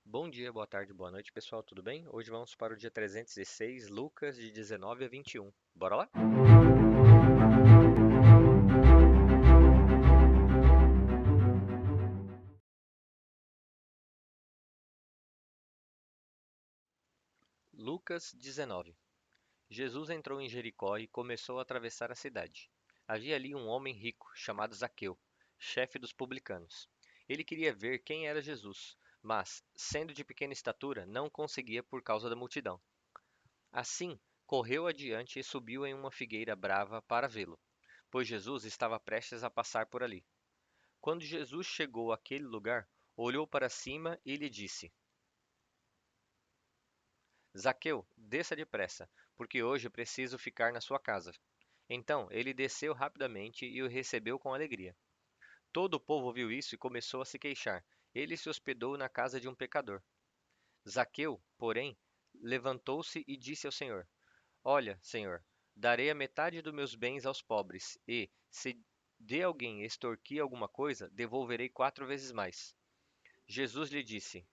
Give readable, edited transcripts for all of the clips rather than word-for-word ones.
Bom dia, boa tarde, boa noite, pessoal, tudo bem? Hoje vamos para o dia 306, Lucas, de 19 a 21. Bora lá? Lucas 19. Jesus entrou em Jericó e começou a atravessar a cidade. Havia ali um homem rico, chamado Zaqueu, chefe dos publicanos. Ele queria ver quem era Jesus, mas, sendo de pequena estatura, não conseguia por causa da multidão. Assim, correu adiante e subiu em uma figueira brava para vê-lo, pois Jesus estava prestes a passar por ali. Quando Jesus chegou àquele lugar, olhou para cima e lhe disse: Zaqueu, desça depressa, porque hoje preciso ficar na sua casa. Então ele desceu rapidamente e o recebeu com alegria. Todo o povo viu isso e começou a se queixar. Ele se hospedou na casa de um pecador. Zaqueu, porém, levantou-se e disse ao Senhor: Olha, Senhor, darei a metade dos meus bens aos pobres, e, se de alguém extorquir alguma coisa, devolverei 4 vezes mais. Jesus lhe disse: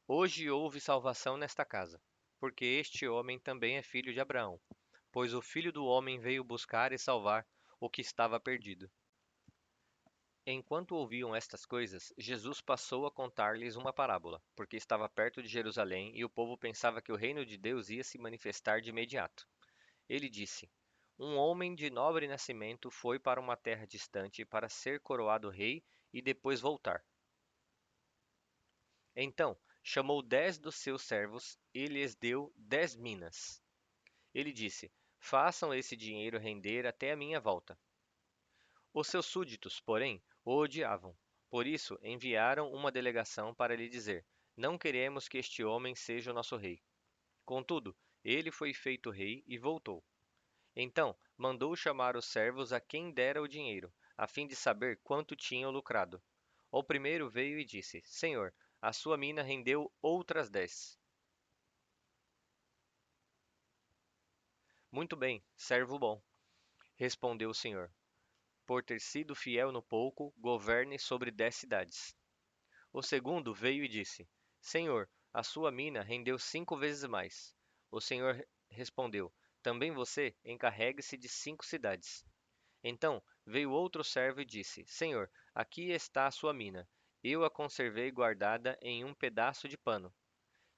Hoje houve salvação nesta casa, porque este homem também é filho de Abraão, pois o Filho do Homem veio buscar e salvar o que estava perdido. Enquanto ouviam estas coisas, Jesus passou a contar-lhes uma parábola, porque estava perto de Jerusalém e o povo pensava que o reino de Deus ia se manifestar de imediato. Ele disse: Um homem de nobre nascimento foi para uma terra distante para ser coroado rei e depois voltar. Então chamou 10 dos seus servos e lhes deu 10 minas. Ele disse: Façam esse dinheiro render até a minha volta. Os seus súditos, porém, o odiavam. Por isso enviaram uma delegação para lhe dizer: Não queremos que este homem seja o nosso rei. Contudo, ele foi feito rei e voltou. Então mandou chamar os servos a quem dera o dinheiro, a fim de saber quanto tinham lucrado. O primeiro veio e disse: Senhor, a sua mina rendeu outras 10. Muito bem, servo bom, respondeu o senhor. Por ter sido fiel no pouco, governe sobre 10 cidades. O segundo veio e disse: Senhor, a sua mina rendeu 5 vezes mais. O senhor respondeu: Também você encarregue-se de 5 cidades. Então veio outro servo e disse: Senhor, aqui está a sua mina. Eu a conservei guardada em um pedaço de pano.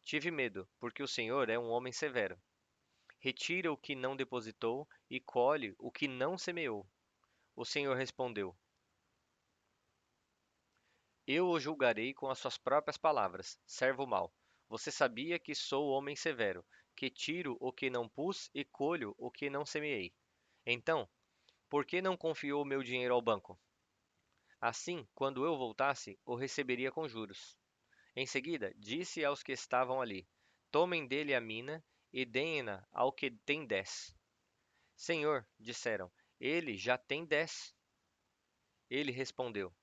Tive medo, porque o Senhor é um homem severo. Retira o que não depositou e colhe o que não semeou. O Senhor respondeu: Eu o julgarei com as suas próprias palavras, servo mau. Você sabia que sou homem severo, que tiro o que não pus e colho o que não semeei. Então, por que não confiou o meu dinheiro ao banco? Assim, quando eu voltasse, o receberia com juros. Em seguida, disse aos que estavam ali: Tomem dele a mina e deem-na ao que tem 10. Senhor, disseram, ele já tem 10. Ele respondeu: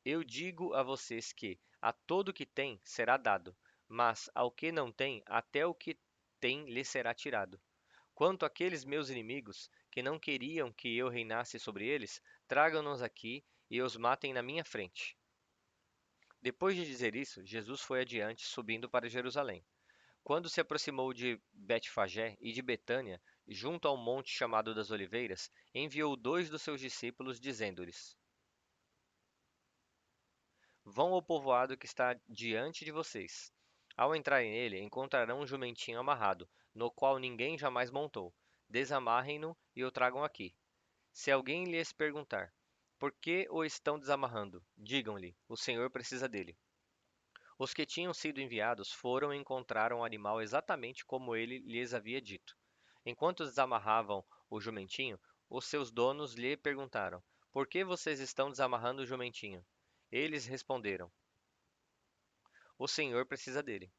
Eu digo a vocês que a todo que tem será dado, mas ao que não tem, até o que tem lhe será tirado. Quanto àqueles meus inimigos, que não queriam que eu reinasse sobre eles, tragam-nos aqui e os matem na minha frente. Depois de dizer isso, Jesus foi adiante, subindo para Jerusalém. Quando se aproximou de Betfagé e de Betânia, junto ao monte chamado das Oliveiras, enviou 2 dos seus discípulos, dizendo-lhes: Vão ao povoado que está diante de vocês. Ao entrarem nele, encontrarão um jumentinho amarrado, no qual ninguém jamais montou. Desamarrem-no e o tragam aqui. Se alguém lhes perguntar: Por que o estão desamarrando? Digam-lhe: O Senhor precisa dele. Os que tinham sido enviados foram e encontraram o animal exatamente como ele lhes havia dito. Enquanto desamarravam o jumentinho, os seus donos lhe perguntaram: Por que vocês estão desamarrando o jumentinho? Eles responderam: O Senhor precisa dele.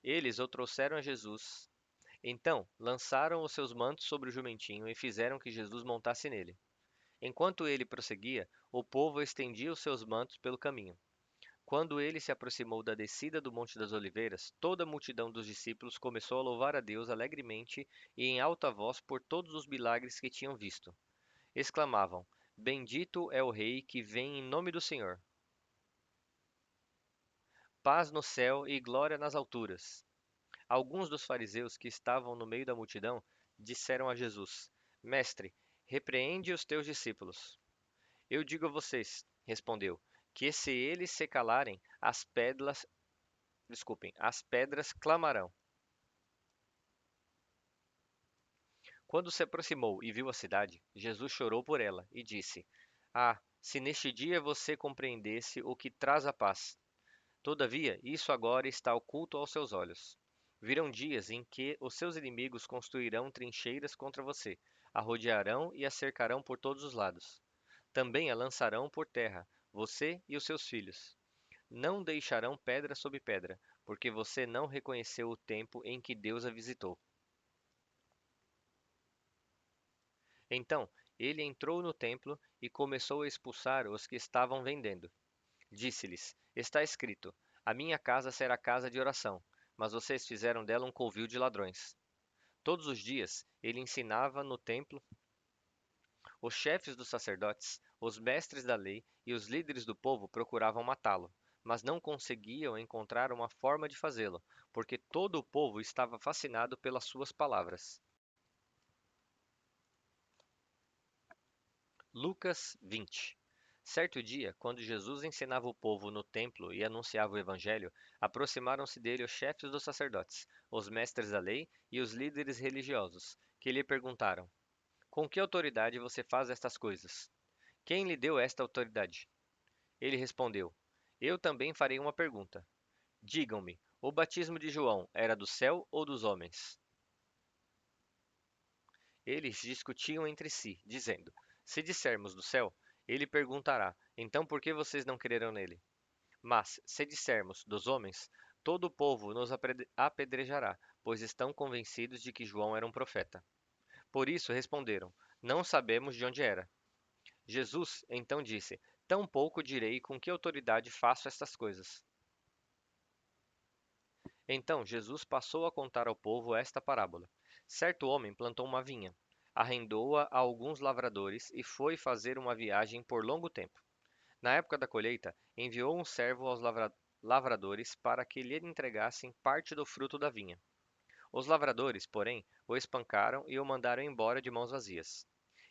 Eles o trouxeram a Jesus. Então lançaram os seus mantos sobre o jumentinho e fizeram que Jesus montasse nele. Enquanto ele prosseguia, o povo estendia os seus mantos pelo caminho. Quando ele se aproximou da descida do Monte das Oliveiras, toda a multidão dos discípulos começou a louvar a Deus alegremente e em alta voz por todos os milagres que tinham visto. Exclamavam: Bendito é o Rei que vem em nome do Senhor. Paz no céu e glória nas alturas. Alguns dos fariseus que estavam no meio da multidão disseram a Jesus: Mestre, repreende os teus discípulos. Eu digo a vocês, respondeu, que se eles se calarem, as pedras clamarão. Quando se aproximou e viu a cidade, Jesus chorou por ela e disse: Ah, se neste dia você compreendesse o que traz a paz! Todavia, isso agora está oculto aos seus olhos. Virão dias em que os seus inimigos construirão trincheiras contra você, a rodearão e a cercarão por todos os lados. Também a lançarão por terra, você e os seus filhos. Não deixarão pedra sobre pedra, porque você não reconheceu o tempo em que Deus a visitou. Então, ele entrou no templo e começou a expulsar os que estavam vendendo. Disse-lhes: Está escrito: A minha casa será casa de oração, mas vocês fizeram dela um covil de ladrões. Todos os dias ele ensinava no templo. Os chefes dos sacerdotes, os mestres da lei e os líderes do povo procuravam matá-lo, mas não conseguiam encontrar uma forma de fazê-lo, porque todo o povo estava fascinado pelas suas palavras. Lucas 20. Certo dia, quando Jesus ensinava o povo no templo e anunciava o evangelho, aproximaram-se dele os chefes dos sacerdotes, os mestres da lei e os líderes religiosos, que lhe perguntaram: Com que autoridade você faz estas coisas? Quem lhe deu esta autoridade? Ele respondeu: Eu também farei uma pergunta. Digam-me, o batismo de João era do céu ou dos homens? Eles discutiam entre si, dizendo: Se dissermos do céu, ele perguntará: Então por que vocês não creram nele? Mas, se dissermos dos homens, todo o povo nos apedrejará, pois estão convencidos de que João era um profeta. Por isso responderam: Não sabemos de onde era. Jesus então disse: Tampouco direi com que autoridade faço estas coisas. Então Jesus passou a contar ao povo esta parábola. Certo homem plantou uma vinha, arrendou-a a alguns lavradores e foi fazer uma viagem por longo tempo. Na época da colheita, enviou um servo aos lavradores para que lhe entregassem parte do fruto da vinha. Os lavradores, porém, o espancaram e o mandaram embora de mãos vazias.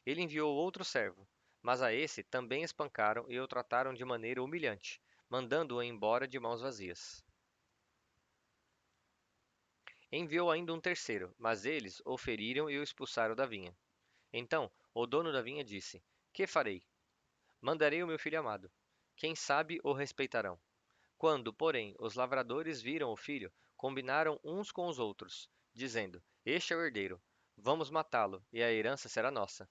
Ele enviou outro servo, mas a esse também espancaram e o trataram de maneira humilhante, mandando-o embora de mãos vazias. Enviou ainda um terceiro, mas eles o feriram e o expulsaram da vinha. Então o dono da vinha disse: Que farei? Mandarei o meu filho amado. Quem sabe o respeitarão. Quando, porém, os lavradores viram o filho, combinaram uns com os outros, dizendo: Este é o herdeiro. Vamos matá-lo, e a herança será nossa.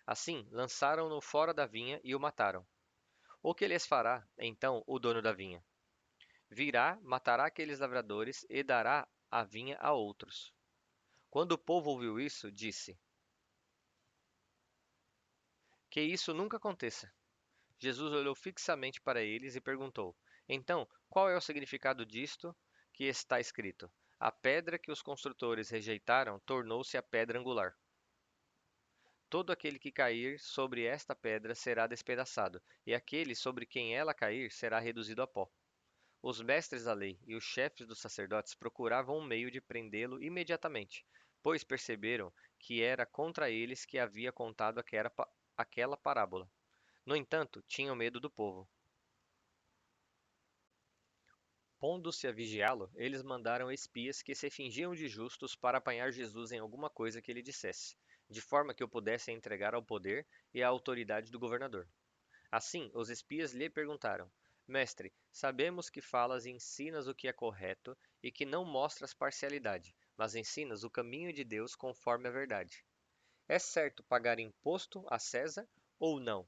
Assim, lançaram-no fora da vinha e o mataram. O que lhes fará, então, o dono da vinha? Virá, matará aqueles lavradores e dará a vinha a outros. Quando o povo ouviu isso, disse: Que isso nunca aconteça. Jesus olhou fixamente para eles e perguntou: Então, qual é o significado disto que está escrito? A pedra que os construtores rejeitaram tornou-se a pedra angular. Todo aquele que cair sobre esta pedra será despedaçado, e aquele sobre quem ela cair será reduzido a pó. Os mestres da lei e os chefes dos sacerdotes procuravam um meio de prendê-lo imediatamente, pois perceberam que era contra eles que havia contado aquela parábola. No entanto, tinham medo do povo. Pondo-se a vigiá-lo, eles mandaram espias que se fingiam de justos para apanhar Jesus em alguma coisa que ele dissesse, de forma que o pudessem entregar ao poder e à autoridade do governador. Assim, os espias lhe perguntaram: Mestre, sabemos que falas e ensinas o que é correto e que não mostras parcialidade, mas ensinas o caminho de Deus conforme a verdade. É certo pagar imposto a César ou não?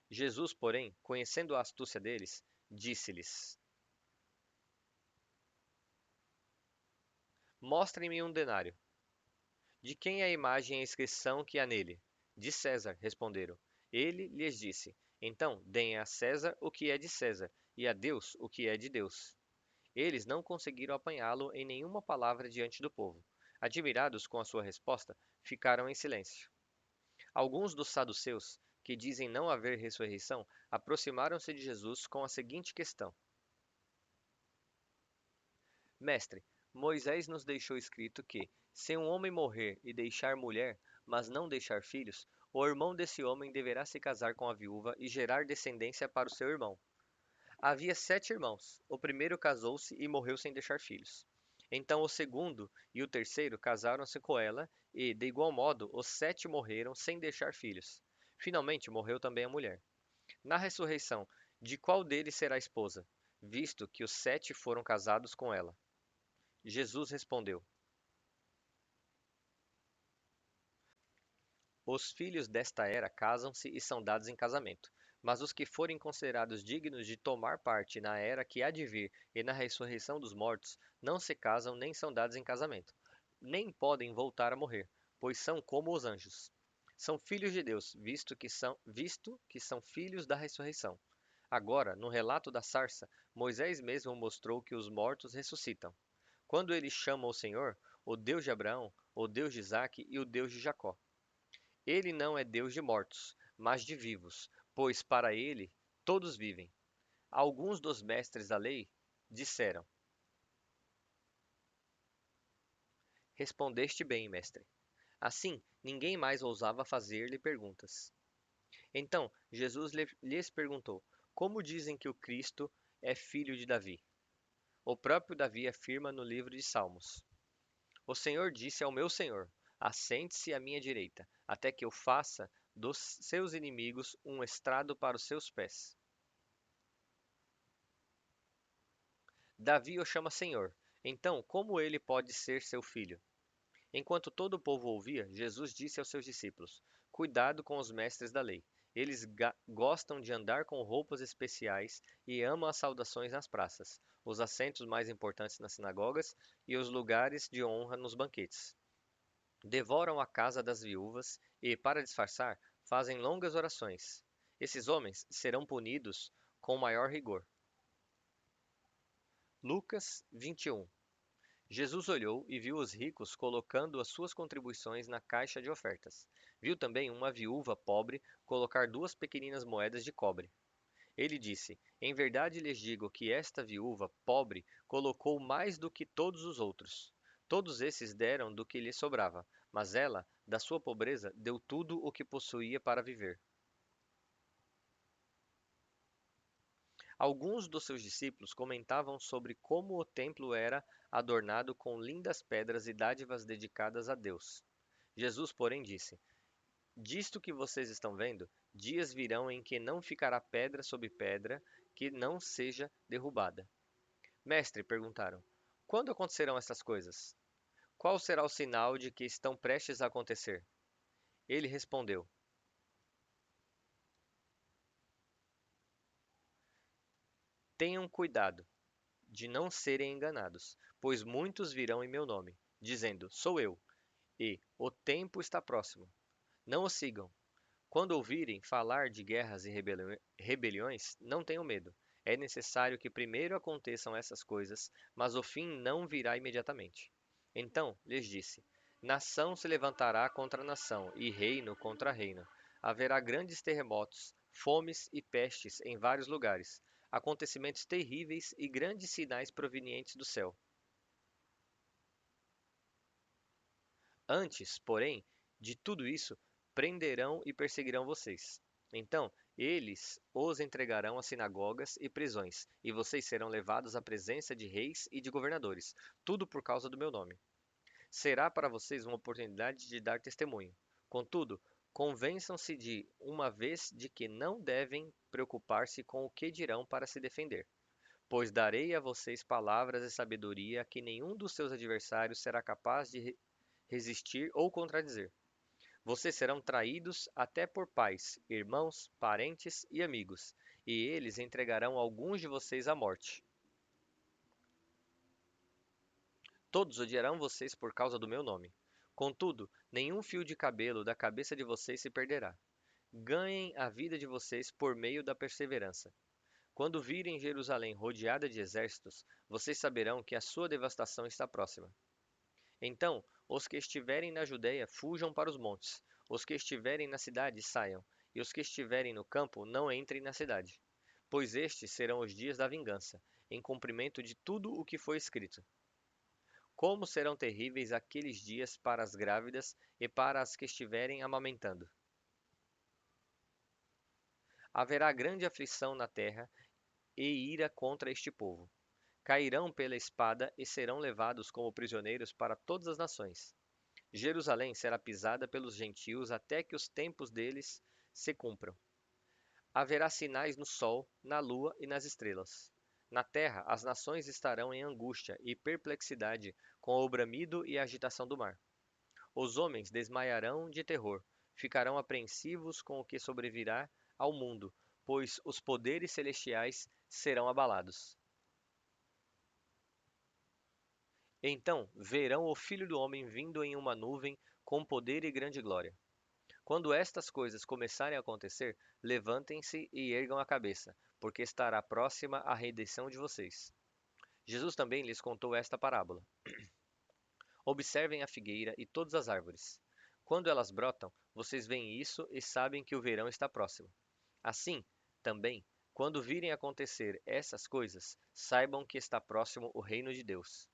Jesus, porém, conhecendo a astúcia deles, disse-lhes: Mostrem-me um denário. De quem é a imagem e a inscrição que há nele? De César, responderam. Ele lhes disse: Então, deem a César o que é de César, e a Deus o que é de Deus. Eles não conseguiram apanhá-lo em nenhuma palavra diante do povo. Admirados com a sua resposta, ficaram em silêncio. Alguns dos saduceus que dizem não haver ressurreição, aproximaram-se de Jesus com a seguinte questão: Mestre, Moisés nos deixou escrito que, se um homem morrer e deixar mulher, mas não deixar filhos, o irmão desse homem deverá se casar com a viúva e gerar descendência para o seu irmão. Havia 7 irmãos. O primeiro casou-se e morreu sem deixar filhos. Então o segundo e o terceiro casaram-se com ela, e, de igual modo, os 7 morreram sem deixar filhos. Finalmente morreu também a mulher. Na ressurreição, de qual deles será a esposa, visto que os 7 foram casados com ela? Jesus respondeu: Os filhos desta era casam-se e são dados em casamento, mas os que forem considerados dignos de tomar parte na era que há de vir e na ressurreição dos mortos, não se casam nem são dados em casamento, nem podem voltar a morrer, pois são como os anjos. São filhos de Deus, visto que são filhos da ressurreição. Agora, no relato da sarça, Moisés mesmo mostrou que os mortos ressuscitam. Quando ele chama o Senhor, o Deus de Abraão, o Deus de Isaque e o Deus de Jacó. Ele não é Deus de mortos, mas de vivos, pois para ele todos vivem. Alguns dos mestres da lei disseram: Respondeste bem, mestre. Assim, ninguém mais ousava fazer-lhe perguntas. Então Jesus lhes perguntou: Como dizem que o Cristo é filho de Davi? O próprio Davi afirma no livro de Salmos: O Senhor disse ao meu Senhor: Assente-se à minha direita, até que eu faça dos seus inimigos um estrado para os seus pés. Davi o chama Senhor. Então, como ele pode ser seu filho? Enquanto todo o povo ouvia, Jesus disse aos seus discípulos: Cuidado com os mestres da lei. Eles gostam de andar com roupas especiais e amam as saudações nas praças, os assentos mais importantes nas sinagogas e os lugares de honra nos banquetes. Devoram a casa das viúvas e, para disfarçar, fazem longas orações. Esses homens serão punidos com maior rigor. Lucas 21. Jesus olhou e viu os ricos colocando as suas contribuições na caixa de ofertas. Viu também uma viúva pobre colocar 2 pequeninas moedas de cobre. Ele disse: Em verdade lhes digo que esta viúva pobre colocou mais do que todos os outros. Todos esses deram do que lhe sobrava, mas ela, da sua pobreza, deu tudo o que possuía para viver. Alguns dos seus discípulos comentavam sobre como o templo era adornado com lindas pedras e dádivas dedicadas a Deus. Jesus, porém, disse: Disto que vocês estão vendo, dias virão em que não ficará pedra sobre pedra que não seja derrubada. Mestre, perguntaram, quando acontecerão estas coisas? Qual será o sinal de que estão prestes a acontecer? Ele respondeu: Tenham cuidado de não serem enganados, pois muitos virão em meu nome, dizendo: Sou eu, e o tempo está próximo. Não o sigam. Quando ouvirem falar de guerras e rebeliões, não tenham medo. É necessário que primeiro aconteçam essas coisas, mas o fim não virá imediatamente. Então lhes disse: Nação se levantará contra nação, e reino contra reino. Haverá grandes terremotos, fomes e pestes em vários lugares, acontecimentos terríveis e grandes sinais provenientes do céu. Antes, porém, de tudo isso, prenderão e perseguirão vocês. Então, eles os entregarão às sinagogas e prisões, e vocês serão levados à presença de reis e de governadores, tudo por causa do meu nome. Será para vocês uma oportunidade de dar testemunho. Contudo, convençam-se de uma vez de que não devem preocupar-se com o que dirão para se defender, pois darei a vocês palavras e sabedoria que nenhum dos seus adversários será capaz de resistir ou contradizer. Vocês serão traídos até por pais, irmãos, parentes e amigos, e eles entregarão alguns de vocês à morte. Todos odiarão vocês por causa do meu nome. Contudo, nenhum fio de cabelo da cabeça de vocês se perderá. Ganhem a vida de vocês por meio da perseverança. Quando virem Jerusalém rodeada de exércitos, vocês saberão que a sua devastação está próxima. Então, os que estiverem na Judeia fujam para os montes, os que estiverem na cidade saiam, e os que estiverem no campo não entrem na cidade, pois estes serão os dias da vingança, em cumprimento de tudo o que foi escrito. Como serão terríveis aqueles dias para as grávidas e para as que estiverem amamentando. Haverá grande aflição na terra e ira contra este povo. Cairão pela espada e serão levados como prisioneiros para todas as nações. Jerusalém será pisada pelos gentios até que os tempos deles se cumpram. Haverá sinais no sol, na lua e nas estrelas. Na terra, as nações estarão em angústia e perplexidade com o bramido e a agitação do mar. Os homens desmaiarão de terror, ficarão apreensivos com o que sobrevirá ao mundo, pois os poderes celestiais serão abalados. Então verão o Filho do Homem vindo em uma nuvem com poder e grande glória. Quando estas coisas começarem a acontecer, levantem-se e ergam a cabeça, porque estará próxima a redenção de vocês. Jesus também lhes contou esta parábola. Observem a figueira e todas as árvores. Quando elas brotam, vocês veem isso e sabem que o verão está próximo. Assim, também, quando virem acontecer essas coisas, saibam que está próximo o reino de Deus.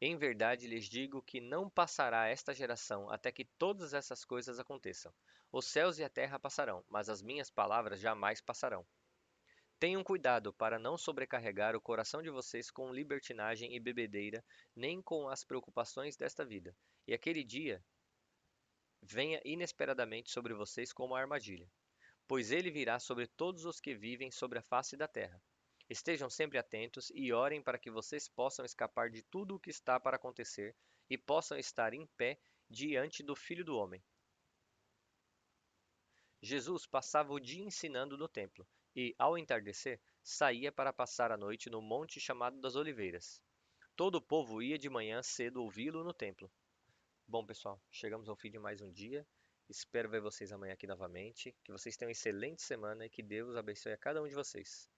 Em verdade lhes digo que não passará esta geração até que todas essas coisas aconteçam. Os céus e a terra passarão, mas as minhas palavras jamais passarão. Tenham cuidado para não sobrecarregar o coração de vocês com libertinagem e bebedeira, nem com as preocupações desta vida. E aquele dia venha inesperadamente sobre vocês como uma armadilha, pois ele virá sobre todos os que vivem sobre a face da terra. Estejam sempre atentos e orem para que vocês possam escapar de tudo o que está para acontecer e possam estar em pé diante do Filho do Homem. Jesus passava o dia ensinando no templo e, ao entardecer, saía para passar a noite no monte chamado das Oliveiras. Todo o povo ia de manhã cedo ouvi-lo no templo. Bom, pessoal, chegamos ao fim de mais um dia. Espero ver vocês amanhã aqui novamente. Que vocês tenham uma excelente semana e que Deus abençoe a cada um de vocês.